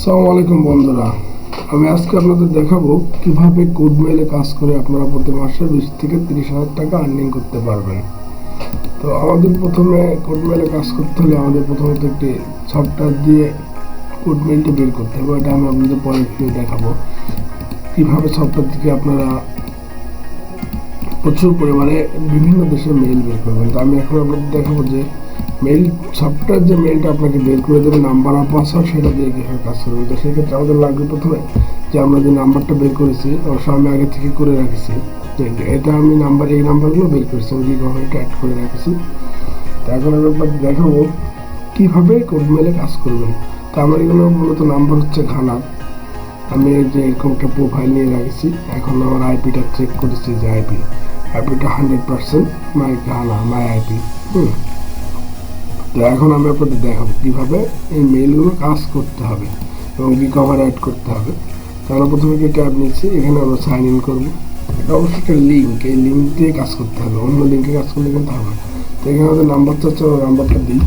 আসসালামু আলাইকুম বন্ধুরা, আমি আজকে আপনাদের দেখাবো কিভাবে কোড মেইলে কাজ করে আপনারা প্রতি মাসে 20 থেকে 30,000 টাকা আর্নিং করতে পারবেন। তো আমাদের প্রথমে কোড মেইলে কাজ করতে হলে আমাদের প্রথমত একটি সফটওয়্যার দিয়ে কোড মেইলটা বের করতে হবে। এটা আমি আপনাদের পরে দেখাবো কিভাবে সফটওয়্যার থেকে আপনারা প্রচুর পরিমাণে বিভিন্ন দেশের মেইল বের করবেন। তো আমি এখন আপনাদের দেখাবো যে মেইল সফটওয়্যার যে মেইলটা আপনাকে বের করে দেবে নাম্বার আর পাসওয়ার্ড, সেটা দিয়ে কীভাবে কাজ করবে। তো সেক্ষেত্রে আমাদের লাগবে প্রথমে যে আমরা যে নাম্বারটা বের করেছি, অবশ্য আমি আগে থেকে করে রাখছি, এটা আমি এই নাম্বারগুলো বের করেছি, আমি রিকভারিটা অ্যাড করে রাখছি। তো এখন আমি আপনাদের দেখাবো কীভাবে কোড মেইলে কাজ করবেন। তো আমার এগুলো মূলত নাম্বার হচ্ছে খানার, আমি যে এরকম একটা প্রোফাইল নিয়ে রাখছি। এখন আমার আইপিটা চেক করেছি যে আইপিটা 100% মাই আইপি। তো এখন আমি আপনাদের দেখাবো কীভাবে এই মেইলগুলো কাজ করতে হবে এবং রিকভার অ্যাড করতে হবে। তাহলে প্রথমে একটা ট্যাব নিচ্ছি, এখানে আমরা সাইন ইন করবো। এটা অবশ্যই একটা লিঙ্ক, এই লিঙ্ক দিয়ে কাজ করতে হবে, অন্য লিঙ্কে কাজ করলে কিন্তু হবে। তো এখানে আমাদের নাম্বার চাচ্ছে, নাম্বারটা দিই।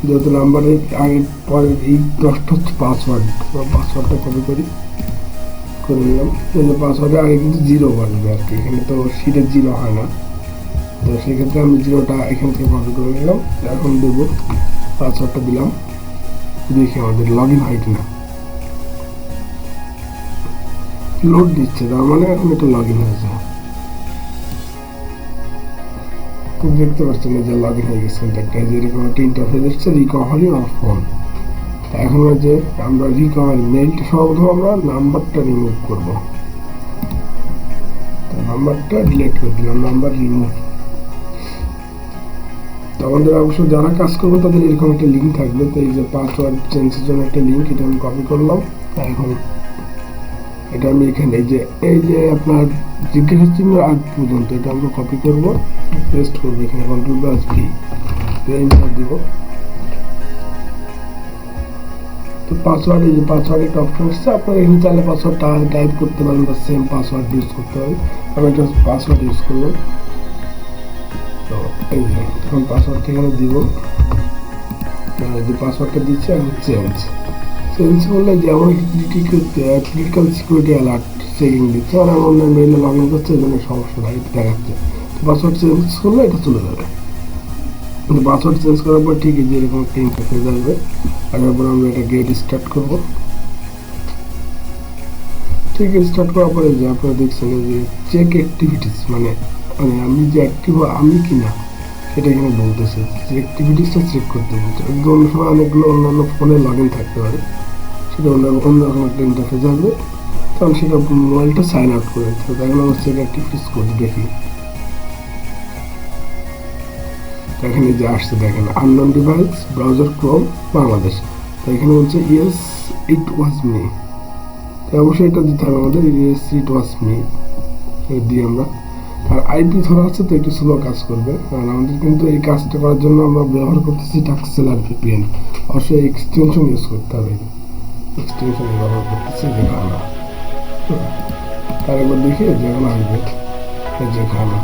যেহেতু নাম্বারের আগে পরের এই 10টা হচ্ছে পাসওয়ার্ডটা কপি করে নিলাম। কিন্তু পাসওয়ার্ডের আগে কিন্তু 0 বাড়বে আর কি, এখানে তো সিটের 0 হয় না। তো সেক্ষেত্রে আমি 0টা এখান থেকে কপি করে নিলাম। এখন দেবো পাসওয়ার্ডটা দিলাম, দেখি আমাদের লগ ইন হয় কিনা। লোড দিচ্ছে, তার মানে এখন এটা লগ ইন হয়েছে। দেখতে পাচ্ছেন যে লগ ইন হয়ে গেছে। একটা যেরকম একটা ইন্টারফেস এসছে, রিকভারি অর ফোন। এখন যে আমরা রিকভারি মেইলটা সর্বপ্রথম আমরা নাম্বারটা রিমুভ করবো। নাম্বারটা ডিলিট করে দিলাম, নাম্বার রিমুভ। তো আমাদের অবশ্য যারা কাজ করবে তাদের এরকম একটা লিঙ্ক থাকবে। তো এই যে পাসওয়ার্ড চেঞ্জের জন্য একটা লিঙ্ক, এটা আমি কপি করলাম। এখন এটা আমি এখানে এই যে আপনার জিজ্ঞাসা চিহ্ন আগ পর্যন্ত এটা আমরা কপি করব, পেস্ট করবো এখানে, Ctrl+V এন্টার দিব। তো পাসওয়ার্ড, এই যে পাসওয়ার্ড একটা অপশন আসছে, আপনারা এখানে চাইলে পাসওয়ার্ডটা টাইপ করতে পারেন বা সেম পাসওয়ার্ড ইউজ করতে পারেন। আমি একটা পাসওয়ার্ড ইউজ করলাম। তো এই যে এখন পাসওয়ার্ডটা এখানে দিব, যে পাসওয়ার্ডটা দিচ্ছে এখন চেঞ্জ করলে যে আমার ক্রিটিক্যাল সিকিউরিটি অ্যালার্ট চেকিং দিচ্ছে, আর আমার মেইলে লগ ইন করছে, এই জন্য সমস্যা দেখাচ্ছে। তো পাসওয়ার্ড চেঞ্জ করলে এটা চলে যাবে। কিন্তু পাসওয়ার্ড চেঞ্জ করার পর ঠিকই যে এরকম একটা ইন্টারফেস আসবে। আর তারপর আমরা এটা গেট স্টার্ট করবো। ঠিক স্টার্ট করার পরে যে আপনারা দেখছেন যে চেক অ্যাক্টিভিটিস, মানে আমি যে অ্যাক্টিভ আমি কিনা সেটা এখানে বলতেছে, যে অ্যাক্টিভিটিসটা চেক করতে বলছে। অন্য সময় অনেকগুলো অন্যান্য ফোনে লগ ইন থাকতে পারে, সেটা অন্যরকম একটা ইন্টারফেস আসবে, তখন সেটা মোবাইলটা সাইন আউট করে দিতে হবে। এখন আমরা চেক অ্যাক্টিভিটিস করি, দেখি। এখানে যে আসছে দেখেন, unknown device, browser Chrome, Bangladesh. তো এখানে বলছে ইয়েস ইট ওয়াজ মি। তো অবশ্যই এটা দিতে হবে আমাদের, ইয়েস ইট ওয়াজ মি দিয়ে আমরা। আর আইপি ধরা আছে, তো একটু স্লো কাজ করবে, কারণ আমাদের কিন্তু এই কাজটা করার জন্য আমরা ব্যবহার করতেছি টাক্সেলার ভিপিএন। অবশ্যই এক্সটেনশন ইউজ করতে হবে, এক্সটেনশন ব্যবহার করতেছি যেখানে। তার একবার দেখি যেখানে আসবে যেখানে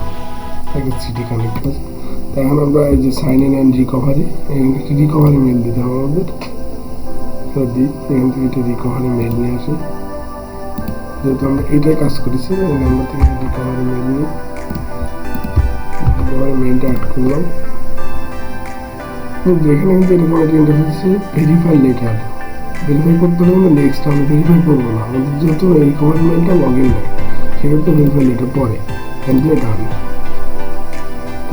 সিটি কানেক্ট আছে। তো এখন আমরা এই যে sign in and recovery mail দিতে হবে আমাদের। দিই এখান থেকে একটা রিকভারি মেল নিয়ে আসি, যেহেতু আমরা এটাই কাজ করেছি, এই নাম্বার থেকে রিকভারি মেল নিয়ে মেলটা অ্যাড করলাম। যেখানে কিন্তু এরকম একটা ইন্টারফেস ভেরিফাই লেটার, ভেরিফাই করতে হলে কিন্তু নেক্সট আমরা ভেরিফাই করবো না, আমাদের যেহেতু রিকভারি মেলটা লগ ইন নেই, সেক্ষেত্রে ভেরিফাই লেটার পরে এখান দিয়ে ডান।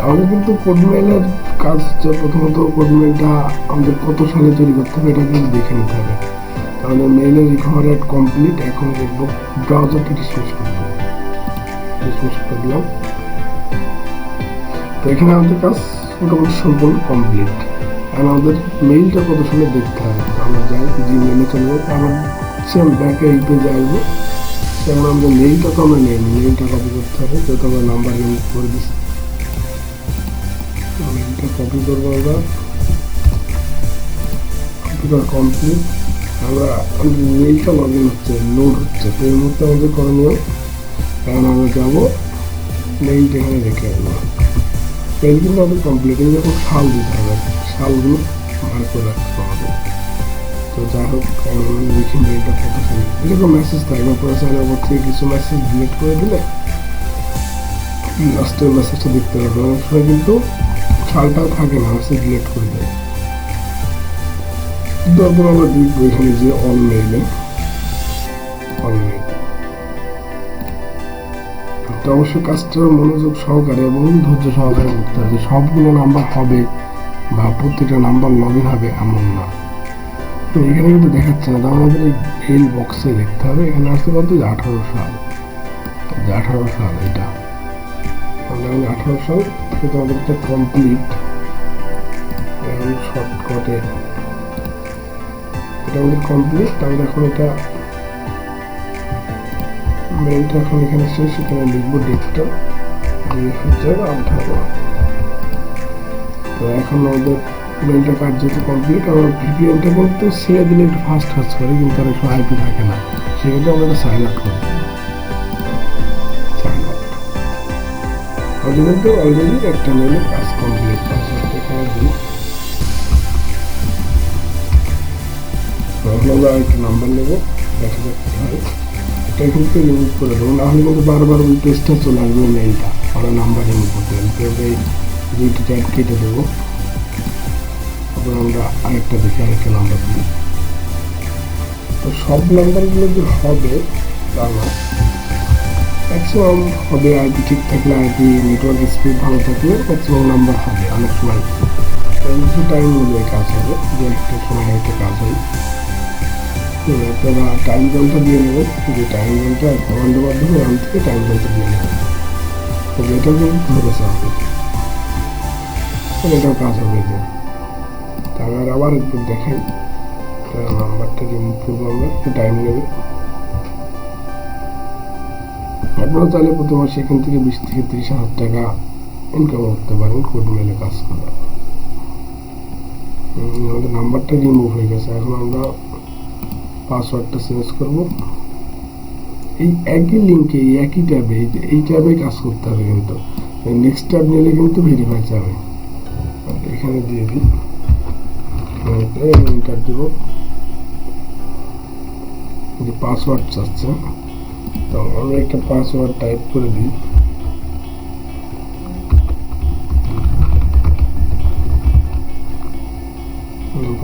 আমাদের কিন্তু কোড মেইলের কাজ হচ্ছে প্রথমত কোড মেইলটা আমাদের কত সালে তৈরি করতে হবে এটা কিন্তু দেখে নিতে হবে। আমাদের মেইলের রিকভারি অ্যাড কমপ্লিট। এখন দেখবো ব্রাউজারটা রিফ্রেশ করবো, রিফ্রেশ করলাম। তো এখানে আমাদের কাজ মোটামুটি সম্পূর্ণ কমপ্লিট। আর আমাদের মেইলটা কত সালে দেখতে হবে, আমরা যাই জিমেইলে চলে যাই, আমার সেম ব্যাকে এই পেজে আসবো। সেখানে আমাদের মেইলটা তো আমরা নেই, মেইলটা কপি করতে হবে, যেহেতু আমরা নাম্বার রিমুভ করে দিচ্ছি। মেইলটা কপি করবো আমরা, কপি করা কমপ্লিট। আমাদের মেইলটা লগ ইন হচ্ছে, লোড হচ্ছে। তো এই মুহূর্তে আমাদের করণীয়, কারণ আমরা যাবো মেইলটা এখানে রেখে আসবো। মেইল কিন্তু আমাদের কমপ্লিট। এই যখন সাল দিতে হবে, সালগুলো বার করে রাখতে হবে। তো যাই হোক লিখে মেলটা থাকতেছে এরকম মেসেজ থাকে না, পুরো সাইন ওভার থেকে কিছু মেসেজ ডিলিট করে দিলে লাস্টের মেসেজটা দেখতে পারবে। অনেক সময় কিন্তু সালটাও থাকে না, মেসেজ ডিলিট করে দেয়। তারপর আমরা দেখবো এখানে যে অল মেইলে তো অবশ্যই কাজটা মনোযোগ সহকারে এবং ধৈর্য সহকারে করতে হবে। সবগুলো নাম্বার হবে বা প্রত্যেকটা নাম্বার লগ ইন হবে এমন না। তো এখানে কিন্তু দেখাচ্ছে না, আমাদের এই মেইল বক্সে দেখতে হবে। এখানে আসতে পারতো যে 18 সাল, যে 18 সাল এটা 18 সাল কিন্তু আমাদের এটা কমপ্লিট। এখন শর্টকাটে এটা আমাদের কমপ্লিট। আমরা এখন এটা মেইলটা এখন এখানে শেষ, এখানে লিখবো ডেটটা 2018। তো এখন আমাদের মেইলটা কাজ যেহেতু কমপ্লিট, আমার ভিপিএনটা কিন্তু ছেড়ে দিলে একটু ফাস্ট কাজ করে, কিন্তু অনেক সময় আইপি থাকে না, সেক্ষেত্রে আমাদের সাইন আউট করতে হবে। আমাদের কিন্তু অলরেডি একটা মেইলের কাজ কমপ্লিট। পাসওয়ার্ডটা এখানে দিই, তখন আমরা একটা নাম্বার নেবো, দেখা যাক কি হয়। এটা কিন্তু রিমুভ করে দেবো, নাহলে কিন্তু বারবার ওই পেজটা চলে আসবে মেইলটা, আমরা নাম্বার রিমুভ করতে হবে। এই দুইটি ট্যাগ কেটে দেবো, তারপর আমরা আরেকটা দেখি, আরেকটা নাম্বার দিই। তো সব নাম্বারগুলো যে হবে তা না, ম্যাক্সিমাম হবে। আইপি ঠিক থাকলে, আইপি নেটওয়ার্ক স্পিড ভালো থাকলে ম্যাক্সিমাম নাম্বার হবে। অনেক সময় কিছু টাইম অনুযায়ী কাজ হবে, যে একটা সময় একটা কাজ হয়। আপনারা টাইম জোনটা দিয়ে নেবেন, যে টাইম জোনটা কমান্ডের মাধ্যমে ওখান থেকে টাইম জোনটা দিয়ে নেবেন, তো এটা কিন্তু ধরেছে হবে, এটাও কাজ হবে। যে তার আবার একটু দেখাই, নাম্বারটা রিমুভ করবো আমরা, একটু টাইম নেবে। আপনারা চাইলে প্রতি মাসে এখান থেকে 20 থেকে 30,000 টাকা ইনকাম করতে পারেন কোড মেলে কাজ করে। আমাদের নাম্বারটা রিমুভ হয়ে গেছে। এখন আমরা পাসওয়ার্ডটা চেঞ্জ করব। এই একই লিঙ্কে, এই একই ট্যাবে, এই ট্যাবে কাজ করতে হবে, কিন্তু নেক্সট ট্যাব নিলে কিন্তু ভেরিফাই যাবে। এখানে দিয়ে দিই, এন্টার দেব, যে পাসওয়ার্ড চাচ্ছে, তো আমরা একটা পাসওয়ার্ড টাইপ করে দিই।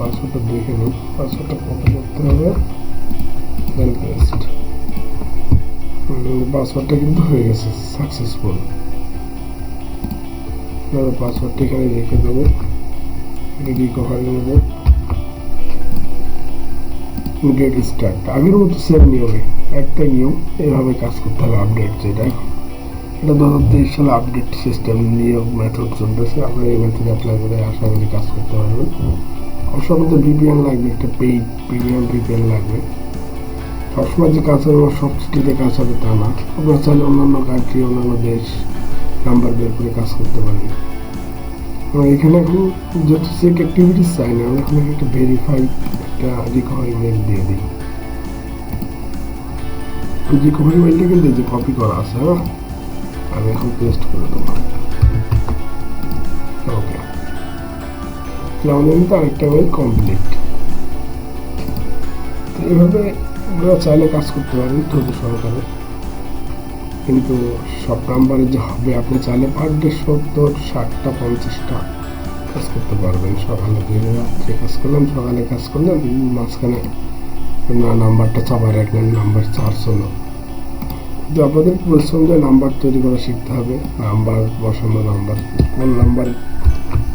পাসওয়ার্ডটা দেখে নিই, পাসওয়ার্ডটা কপি করতে হবে, দেন পেস্ট। পাসওয়ার্ডটা কিন্তু হয়ে গেছে সাকসেসফুল। পাসওয়ার্ডটা এখানে রেখে দেবো, রিকভারি নেব, গেট স্টার্ট। আগের মতো সেম নিয়মে একটা নিয়ম, এইভাবে কাজ করতে হবে। আপডেট যেটা এখন এটা 2023 সালে আপডেট সিস্টেম নিয়োগ মেথড চলতেছে, আপনারা এই মেথড অ্যাপ্লাই করে আশা করি কাজ করতে পারবেন। অবশ্য আমাদের ভিপিএন লাগবে, একটা পেইড প্রিমিয়াম ভিপিএন লাগবে। সবসময় যে কাজ হবে সব সিটিতে কাজ হবে তা না, আপনারা চাইলে অন্যান্য কান্ট্রি, অন্যান্য দেশ নাম্বার বের করে কাজ করতে পারেন। এখানে এখন যেহেতু চেক অ্যাক্টিভিটিস চাই না, আমরা এখানে একটা ভেরিফাই একটা রিকভারি মেল দিয়ে দিই। রিকভারি মেলটা কিন্তু যে কপি করা আছে, হ্যাঁ আমি এখন পেস্ট করে দেবো। ওকে, আমাদের কিন্তু আরেকটা মেল কমপ্লিট। তো এইভাবে আপনারা চাইলে কাজ করতে পারেন ধৈর্য সহকারে, কিন্তু সব নাম্বারে যে হবে আপনি চাইলে পার ডে 70, 60টা, 50টা কাজ করতে পারবেন। সকালে রাত্রে কাজ করলাম, সকালে কাজ করলাম, মাঝখানে নাম্বারটা চাপা রাখলেন, নাম্বার চার্জ হলো। কিন্তু আপনাদের পরিশ্রম দিয়ে নাম্বার তৈরি করা শিখতে হবে, নাম্বার বসানো, নাম্বার কোন নাম্বার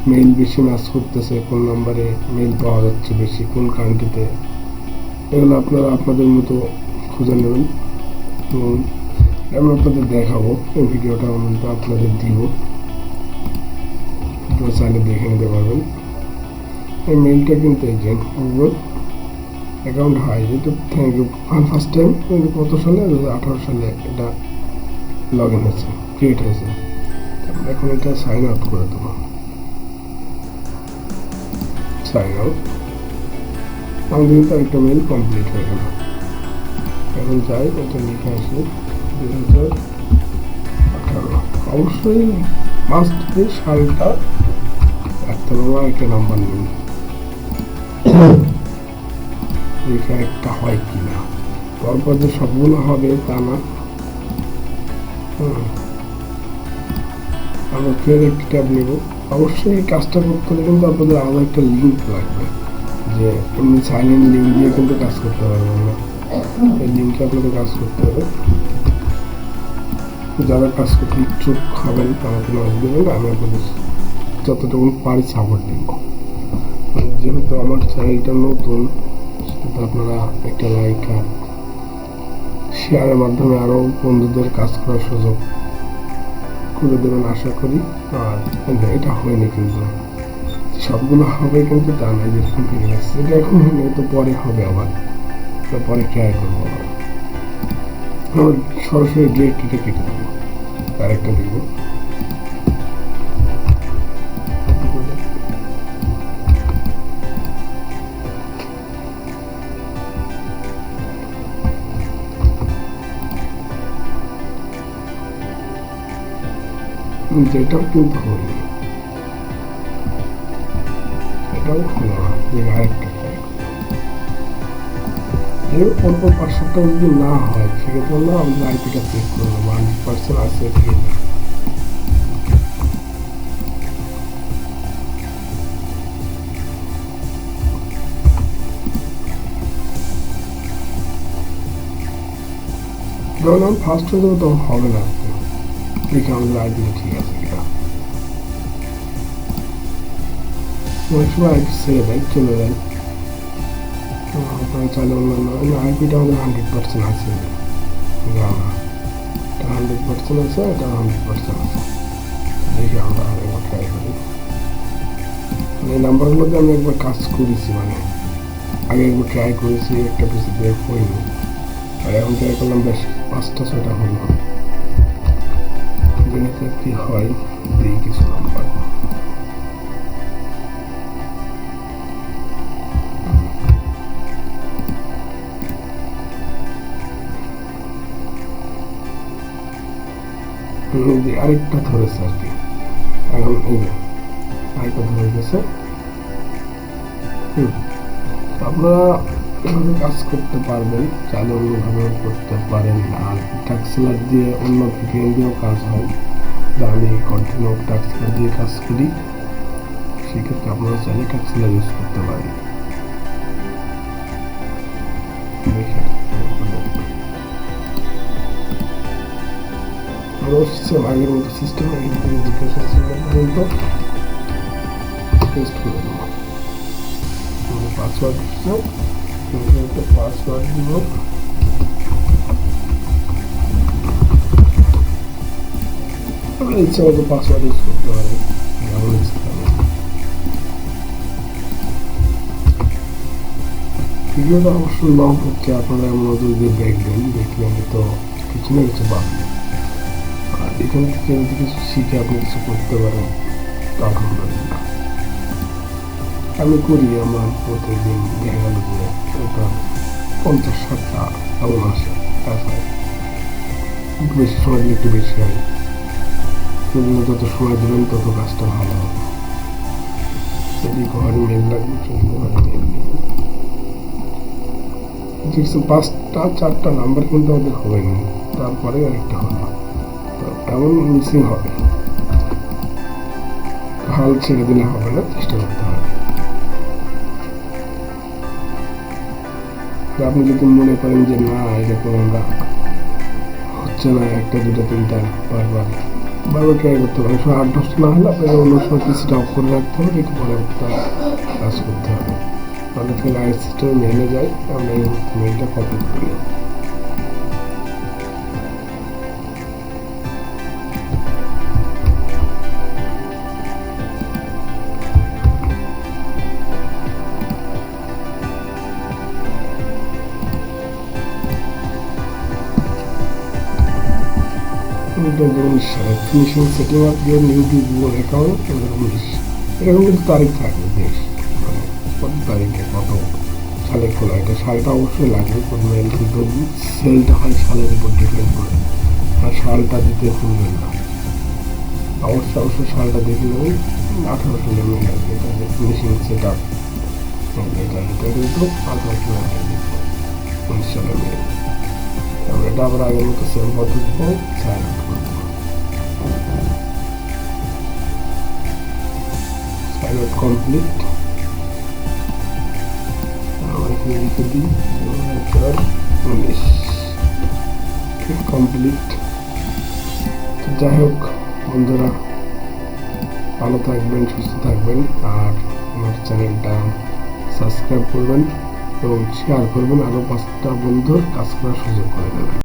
মেইল বেশি ম্যাচ করতেছে, কোন নাম্বারে মেইল পাওয়া যাচ্ছে বেশি, কোন কান্ট্রিতে, এগুলো আপনারা আপনাদের মতো খুঁজে নেবেন। আমি আপনাদের দেখাবো, এই ভিডিওটা আমি আপনাদের দিব, আপনারা চাইলে দেখে নিতে পারবেন। এই মেইলটা কিন্তু এই যে গুগল অ্যাকাউন্ট হাই, যেহেতু থ্যাংক ইউ। ফার্স্ট টাইম কত সালে, 2018 সালে এটা লগ ইন হয়েছে, ক্রিয়েট হয়েছে। এখন এটা সাইন আউট করে দেবো, সাইন আউট। আমাদের কিন্তু একটা মেইল কমপ্লিট হয়ে গেল। এখন যাই, এটা লিখে আসি 2018। অবশ্যই মাস্ট বি সালটা রাখতে হবে, একটা নাম্বার নিন। দেখি একটা হয় কিনা। পরপর যে সবগুলো হবে তা না। আমরা ফের একটি ট্যাব নেব। অবশ্যই এই কাজটা করতে হলে কিন্তু আপনাদের আলাদা একটা লিঙ্ক লাগবে, যে এমনি সাইলেন্ট লিঙ্ক দিয়ে কিন্তু কাজ করতে পারবেন না। এই লিঙ্কে আপনাদের কাজ করতে হবে। যারা কাজ করতে ইচ্ছুক হবেন আমাকে নক দেবেন, আমি আপনাদের যতটুকু পারি সাপোর্ট দিব। যেহেতু আমার চ্যানেলটা নতুন, সেহেতু আপনারা একটা লাইক আর শেয়ারের মাধ্যমে আরও বন্ধুদের কাজ করার সুযোগ করে দেবেন আশা করি। আর এটা হয়নি, কিন্তু সবগুলো হবে কিন্তু তা নয়, যেরকম ফিরে গেছে এটা এখন হয়নি, তো পরে হবে আবার, পরে ট্রাই করবো আবার। আমার সরাসরি ডিরেক্ট এটা কেটে দেবো, আরেকটা দিব। যেটাও কিন্তু হয়নি, এটাও হলো না। আরেকটা এর পরপর 5-7টা যদি না হয় সেক্ষেত্রে আমরা আমাদের আইপিটা চেক করে নেবো 100% আছে কি না। যখন আমি ফার্স্ট হয়ে যাবো তখন হবে না, দেখি আমাদের আইপিটা ঠিক আছে কিনা। অনেক সময় আইপি ছেড়ে দেয়, চলে যায়। আপনারা চাইলে অন্যান্য আইপিটা আমাদের 100% আছে, 100% আছে, এটা 100% আছে। দেখি আমরা আরেকবার ট্রাই করি। এই নাম্বারগুলোতে আমি একবার কাজ করেছি, মানে আগে একবার ট্রাই করেছি, একটা বেশি বের হয়নি। আর এখন ট্রাই করলাম, বেশ 5টা-6টা হলো। যেটা কি হয় দিই কিছু নাম্বার। আরেকটা ধরেছে আর কি, এখন এই যে আরেকটা ধরে গেছে। আপনারা এভাবে কাজ করতে পারবেন, চাইলে অন্যভাবেও করতে পারেন। আর ট্যাক্সেলার দিয়ে অন্য ভিপিএন দিয়েও কাজ হয়, যা আমি কন্টিনিউ ট্যাক্সেলার দিয়ে কাজ করি, সেক্ষেত্রে আপনারা চাইলে ট্যাক্সেলার ইউজ করতে পারেন। আগের মতো সিস্টেম জিজ্ঞাসা পর্যন্ত টেস্ট করে দেবো। পাসওয়ার্ড পাসওয়ার্ড দিব, আপনার ইচ্ছা মতো পাসওয়ার্ড ইউজ করতে পারেন। ভিডিওটা অবশ্যই লং হচ্ছে, আপনারা মনোযোগ দিয়ে দেখবেন, দেখলে হয়তো কিছু না কিছু পাবেন। আর এখান থেকে যদি কিছু শিখে আপনি কিছু করতে পারেন আলহামদুলিল্লাহ। আমি করি, আমার প্রতিদিন দেখা গেল যে ওটা 50-60টা এমন আসে, কাজ হয়। একটু বেশি সময় দিলে একটু বেশি হয়, সেজন্য যত সময় দেবেন তত কাজটা ভালো হবে। যদি ঘরে মেল লাগবে সেগুলো ঘরে মেল নেই। দেখছেন 5টা-4টা নাম্বার কিন্তু আমাদের হয়নি, তারপরে আরেকটা হলো, তো এমন মিসিং হবে। হাল ছেড়ে দিলে হবে না, চেষ্টা করতে হবে। আপনি যদি মনে করেন যে না এরকম আমরা হচ্ছে না, 1-2-3টা বারবার ট্রাই করতে হবে। 8-10টা না হলে আপনাকে অন্য সময় পিসিটা অফ করে রাখতে হবে, একটু পরে কাজ করতে হবে। তাহলে ফের আই সিস্টেমে মেলে যায়, আমরা এই মেলটা কপি করি। Finishing setting up your new Google account 19, এরকম কিন্তু তারিখ থাকবে বেশ, মানে কত তারিখে কত সালে খোলা। এটা সালটা অবশ্যই লাগবে, প্রথমে কিন্তু সেলটা হয় সালের উপর ডিপেন্ড করে, আর সালটা দিতে ভুলবেন না। অবশ্যই সালটা দেখে নেবেন, 18 সালে মেল আসবে। এটা ফিনিশিং সেট আপ এটা কিন্তু পাসওয়ার্ড লাগিয়ে দিব ইনস্টলের মেল। আমরা এটা আবার আগের মতো সেম পদ্ধতিতে সাইন আপ করবো। Sign up complete. আমরা এখানে লিখে দিই 2019 কমপ্লিট। যাই হোক বন্ধুরা, ভালো থাকবেন, সুস্থ থাকবেন, আর আমার চ্যানেলটা সাবস্ক্রাইব করবেন এবং শেয়ার করবেন, আরও 5টা বন্ধুর কাজ করার সুযোগ করে দেবেন।